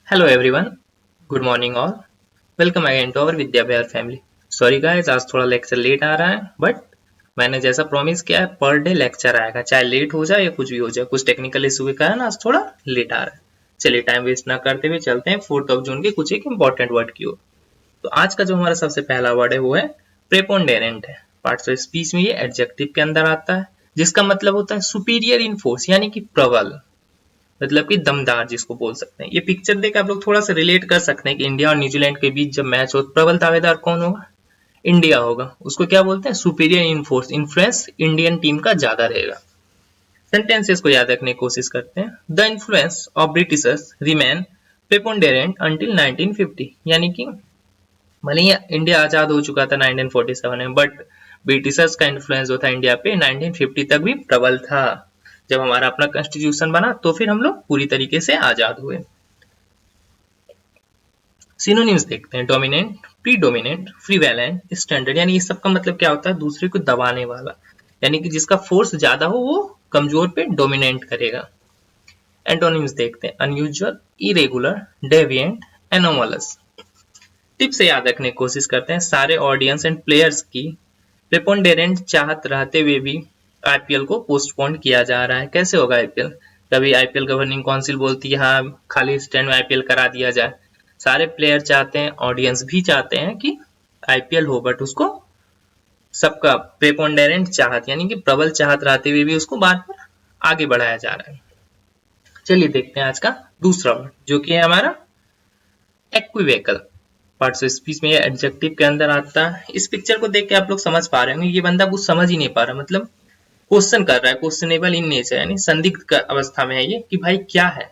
Hello everyone, good morning all. Welcome again to our Vidya Vihar family. Sorry guys, आज थोड़ा lecture late आ रहा है, but मैंने जैसा प्रॉमिस किया है पर डे लेक्चर आएगा, चाहे लेट हो जाए या कुछ भी हो जाए। कुछ टेक्निकल इशू के कारण आज थोड़ा लेट आ रहा है। चलिए टाइम वेस्ट ना करते हुए चलते हैं 4 जून के कुछ एक इंपॉर्टेंट वर्ड की ओर। तो आज का जो हमारा सबसे पहला वर्ड है वो है प्रेपोंडेरेंट है। पार्ट्स ऑफ स्पीच में ये एडजेक्टिव के अंदर आता है, जिसका मतलब होता है सुपीरियर इन फोर्स, यानी कि प्रबल, मतलब कि दमदार जिसको बोल सकते हैं। ये पिक्चर देख आप लोग थोड़ा सा रिलेट कर सकते हैं कि इंडिया और न्यूजीलैंड के बीच जब मैच हो तो प्रबल दावेदार कौन होगा? इंडिया होगा। उसको क्या बोलते हैं? Superior in force, influence Indian team का ज्यादा रहेगा। सेंटेंसेस को याद रखने की कोशिश करते हैं। The influence of Britishers remain preponderant until 1950, यानी कि भले ही इंडिया आजाद हो चुका था 1947 में, बट ब्रिटिशर्स का इन्फ्लुएंस जो था इंडिया पे 1950 तक भी प्रबल था। जब हमारा अपना कॉन्स्टिट्यूशन बना तो फिर हम लोग पूरी तरीके से आजाद हुए। सिनोनिम्स देखते हैं। डोमिनेंट, प्रीडोमिनेंट, प्रीवेलेंट, स्टैंडर्ड, यानी इस सब का मतलब क्या होता है? दूसरे को दबाने वाला, यानी कि जिसका फोर्स ज्यादा हो वो कमजोर पे डोमिनेंट करेगा। एंटोनिम्स देखते हैं। Unusual, irregular, deviant, anomalous. Tip से याद रखने की कोशिश करते हैं। सारे ऑडियंस एंड प्लेयर्स की प्रेपोंडेरेंट चाहत रहते हुए भी आईपीएल को पोस्टपोन किया जा रहा है। कैसे होगा आईपीएल? कभी आईपीएल गवर्निंग काउंसिल बोलती है हाँ खाली स्टैंड में आईपीएल करा दिया जाए। सारे प्लेयर चाहते हैं, ऑडियंस भी चाहते हैं कि आईपीएल हो, बट उसको सबका प्रेपोंडेरेंट चाहत, यानी कि प्रबल चाहत रहते हुए भी उसको बार बार आगे बढ़ाया जा रहा है। चलिए देखते हैं आज का दूसरा वर्ड, जो कि है हमारा इक्विवेकल। पार्ट्स ऑफ स्पीच में ये एडजेक्टिव के अंदर आता है। इस पिक्चर को देख के आप लोग समझ पा रहे होंगे ये बंदा कुछ समझ ही नहीं पा रहा, मतलब क्वेश्चन कर रहा है, क्वेश्चनेबल इन नेचर, यानी संदिग्ध अवस्था में है ये कि भाई क्या है।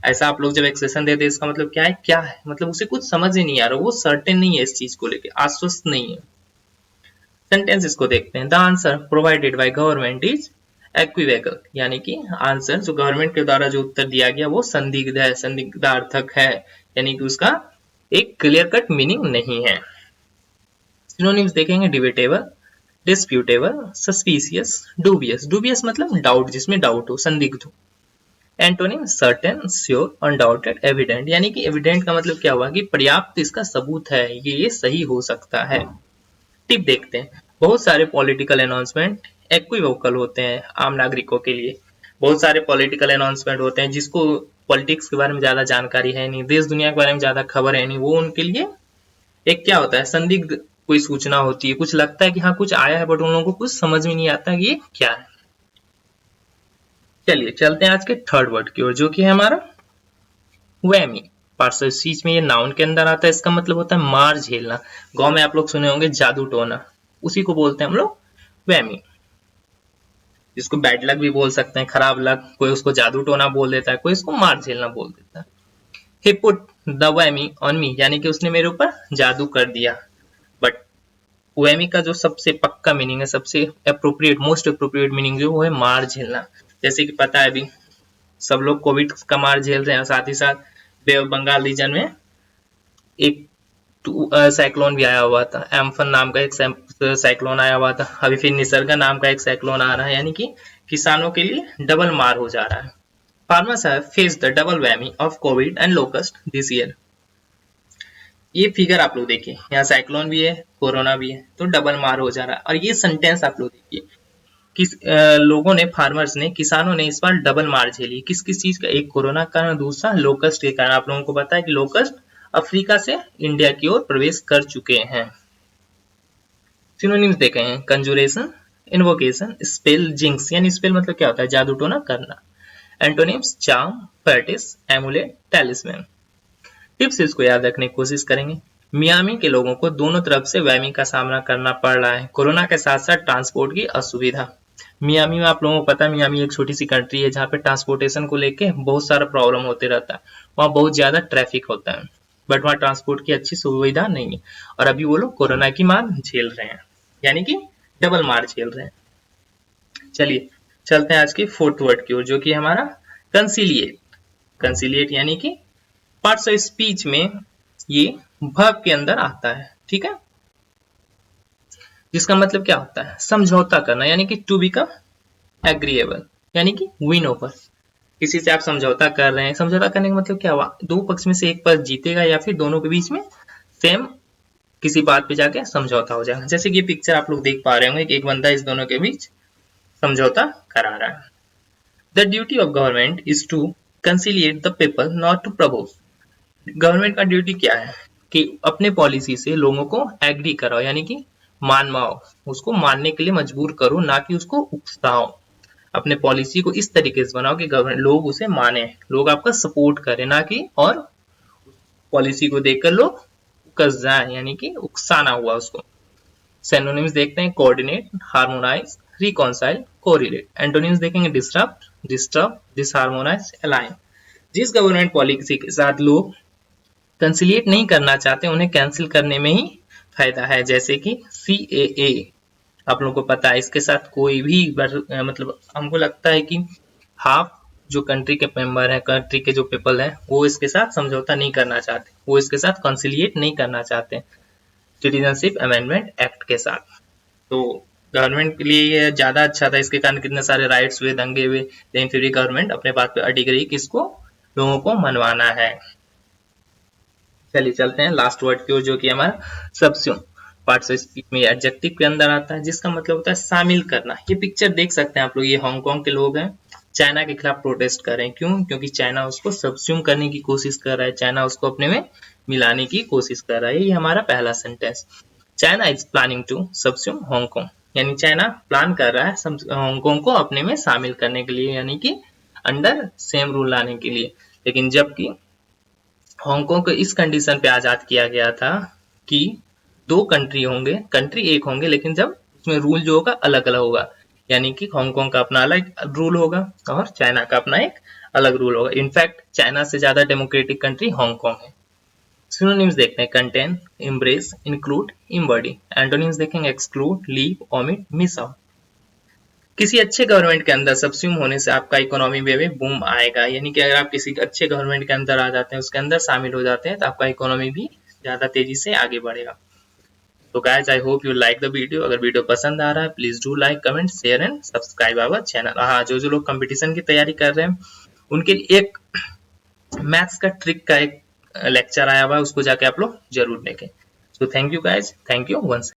ऐसा आप लोग जब एक्सप्रेशन देते हैं इसका मतलब क्या है? क्या है मतलब उसे कुछ समझ ही नहीं आ रहा, वो सर्टेन नहीं है इस चीज को लेके, आश्वस्त नहीं है। सेंटेंस इसको देखते हैं। The answer provided by government is equivocal, यानी कि आंसर जो गवर्नमेंट के द्वारा जो उत्तर दिया गया वो संदिग्ध है, संदिग्धार्थक है, यानी कि उसका एक क्लियर कट मीनिंग नहीं है। सिनोनिम्स देखेंगे। Debatable, disputable, suspicious, dubious. Dubious मतलब डाउट, जिसमें डाउट हो, संदिग्ध हो। Antonym certain, sure, undoubted, evident, यानी कि एविडेंट का मतलब क्या हुआ कि पर्याप्त इसका सबूत है, ये सही हो सकता है। टिप देखते हैं। बहुत सारे पॉलिटिकल अनाउंसमेंट इक्विवोकल होते हैं आम नागरिकों के लिए। बहुत सारे पॉलिटिकल अनाउंसमेंट होते हैं जिसको पॉलिटिक्स के बारे में ज्यादा जानकारी है नहीं, देश दुनिया के बारे में ज्यादा खबर है नहीं, वो उनके लिए एक क्या होता है, संदिग्ध कोई सूचना होती है। कुछ लगता है कि हाँ कुछ आया है, बट उन लोगों को कुछ समझ में नहीं आता कि ये क्या है। चलिए चलते हैं आज के थर्ड वर्ड की ओर, जो कि है हमारा वैमी। पार्ट्स ऑफ स्पीच में ये नाउन के अंदर आता है। इसका मतलब होता है मार झेलना। गांव में आप लोग सुने होंगे जादू टोना, उसी को बोलते हैं हम लोग वैमी, जिसको बैड लक भी बोल सकते हैं, खराब लक। कोई उसको जादू टोना बोल देता है, कोई इसको मार झेलना बोल देता है। He put the whammy on me, यानी कि उसने मेरे ऊपर जादू कर दिया। बट वैमी का जो सबसे पक्का मीनिंग है, सबसे अप्रोप्रिएट, मोस्ट अप्रोप्रिएट मीनिंग जो वो है मार झेलना। जैसे कि पता है अभी सब लोग कोविड का मार झेल रहे हैं, साथ ही साथ बे ऑफ बंगाल रीजन में एक साइक्लोन भी आया हुआ था। एम्फन नाम का एक साइक्लोन आया हुआ था। अभी फिर निसर्गा नाम का एक साइक्लोन आ रहा है, यानी कि किसानों के लिए डबल मार हो जा रहा है। Farmers have faced the double whammy of Covid and locust this year. ये फिगर आप लोग देखिए, यहाँ साइक्लोन भी है, कोरोना भी है, तो डबल मार हो जा रहा है। और ये सेंटेंस आप लोग देखिए, किस लोगों ने, फार्मर्स ने, किसानों ने इस बार डबल मार झेली। किस किस चीज का? एक कोरोना का कारण, दूसरा लोकस्ट के कारण। आप लोगों को पता है कि लोकस्ट अफ्रीका से इंडिया की ओर प्रवेश कर चुके हैं। सिनोनिम्स देखे हैं। कंजुरेशन, इन्वोकेशन, स्पेल, जिंक्स, यानी स्पेल मतलब क्या होता है? जादू टोना करना। Antonyms charm, fetish, amulet, talisman. Tips इसको याद रखने की कोशिश करेंगे। मियामी के लोगों को दोनों तरफ से वैमी का सामना करना पड़ रहा है, कोरोना के साथ साथ ट्रांसपोर्ट की असुविधा। मियामी में आप लोगों को पता है, मियामी एक छोटी सी कंट्री है जहाँ पे ट्रांसपोर्टेशन को लेके बहुत सारा प्रॉब्लम होते रहता है। वहाँ बहुत ज्यादा ट्रैफिक होता है, बट वहाँ ट्रांसपोर्ट की अच्छी सुविधा नहीं है। और अभी वो लोग कोरोना की मार झेल रहे हैं, यानी कि डबल मार झेल रहे हैं। चलिए चलते हैं आज की फोर्थ वर्ड की ओर, जो कि हमारा कंसिलिएट। कंसिलिएट यानी कि पार्ट्स ऑफ स्पीच में ये वर्ब के अंदर आता है, ठीक है, जिसका मतलब क्या होता है? समझौता करना, यानी कि टू बिकम एग्रीएबल, यानी कि विन ओवर। किसी से आप समझौता कर रहे हैं, समझौता करने का मतलब क्या हुआ, दो पक्ष में से एक पक्ष जीतेगा या फिर दोनों के बीच में सेम किसी बात पे जाके समझौता हो जाएगा। जैसे कि ये पिक्चर आप लोग देख पा रहे होंगे कि एक बंदा इस दोनों के बीच समझौता करा रहा है। The duty of government is to conciliate the people not to propose. Government का ड्यूटी क्या है कि अपने पॉलिसी से लोगों को एग्री कराओ, यानी कि मानवाओ, उसको मानने के लिए मजबूर करो, ना कि उसको उकसाओ। अपने पॉलिसी को इस तरीके से बनाओ कि गवर्नमेंट लोग उसे माने, लोग आपका सपोर्ट करें, ना कि और पॉलिसी को देखकर लोग उकस जाए, यानी कि उकसाना हुआ उसको। सिनोनिम्स देखते हैं, coordinate, harmonise, reconcile, correlate. Antonyms देखेंगे, डिस्टर्ब, डिस्टर्ब, डिसहार्मोनाइज, अलाइन। जिस गवर्नमेंट पॉलिसी के साथ लोग कंसिलिएट नहीं करना चाहते उन्हें कैंसिल करने में ही फायदा है, जैसे कि CAA। आप लोगों को पता है इसके साथ कोई भी मतलब हमको लगता है कि हाफ जो कंट्री के मेंबर है, कंट्री के जो पीपल है, वो इसके साथ समझौता नहीं करना चाहते, वो इसके साथ कंसिलिएट नहीं करना चाहते सिटीजनशिप अमेंडमेंट एक्ट के साथ। तो गवर्नमेंट के लिए ये ज्यादा अच्छा था, इसके कारण कितने सारे राइट्स हुए, दंगे हुए, लेकिन फिर भी गवर्नमेंट अपने बात पे अडिग रही कि इसको लोगों को मनवाना है। चलिए चलते हैं लास्ट वर्ड की ओर, जो कि हमारा सब्स्यूम। पार्टिसिपेट में एडजेक्टिव के अंदर आता है, जिसका मतलब होता है शामिल करना। ये पिक्चर देख सकते हैं आप लोग, ये हांगकांग के लोग हैं, चाइना के खिलाफ प्रोटेस्ट कर रहे हैं। क्यों? क्योंकि चाइना उसको सब्स्यूम करने की कोशिश कर रहा है, चाइना उसको अपने में मिलाने की कोशिश कर रहा है। ये हमारा पहला sentence. China is planning to subsume Hong, यानी चाइना प्लान कर रहा है हांगकांग को अपने में शामिल करने के लिए, यानी कि अंडर सेम रूल लाने के लिए। लेकिन जबकि हांगकांग को इस कंडीशन पे आजाद किया गया था कि दो कंट्री होंगे, कंट्री एक होंगे, लेकिन जब उसमें रूल जो होगा अलग अलग होगा, यानी कि हांगकांग का अपना अलग रूल होगा और चाइना का अपना एक अलग रूल होगा। इनफैक्ट चाइना से ज्यादा डेमोक्रेटिक कंट्री हांगकांग है। सिनोनिम्स देखते हैं, contain, embrace, include, embody. Antonyms देखेंगे, exclude, leave, omit, miss out. किसी अच्छे गवर्नमेंट के अंदर सब्स्यूम होने से आपका इकोनॉमी में भी बूम आएगा, यानी कि अगर आप किसी अच्छे गवर्नमेंट के अंदर आ जाते हैं, उसके अंदर शामिल हो जाते हैं, तो आपका इकोनॉमी भी ज्यादा तेजी से आगे बढ़ेगा। तो guys, I hope you like the video. अगर वीडियो पसंद आ रहा है, please do like, comment, share and subscribe our channel. हाँ, जो जो लोग कंपटीशन की तैयारी कर रहे हैं उनके लिए एक मैथ्स का ट्रिक का एक लेक्चर आया हुआ है, उसको जाके आप लोग जरूर देखें। So thank you guys, thank you once.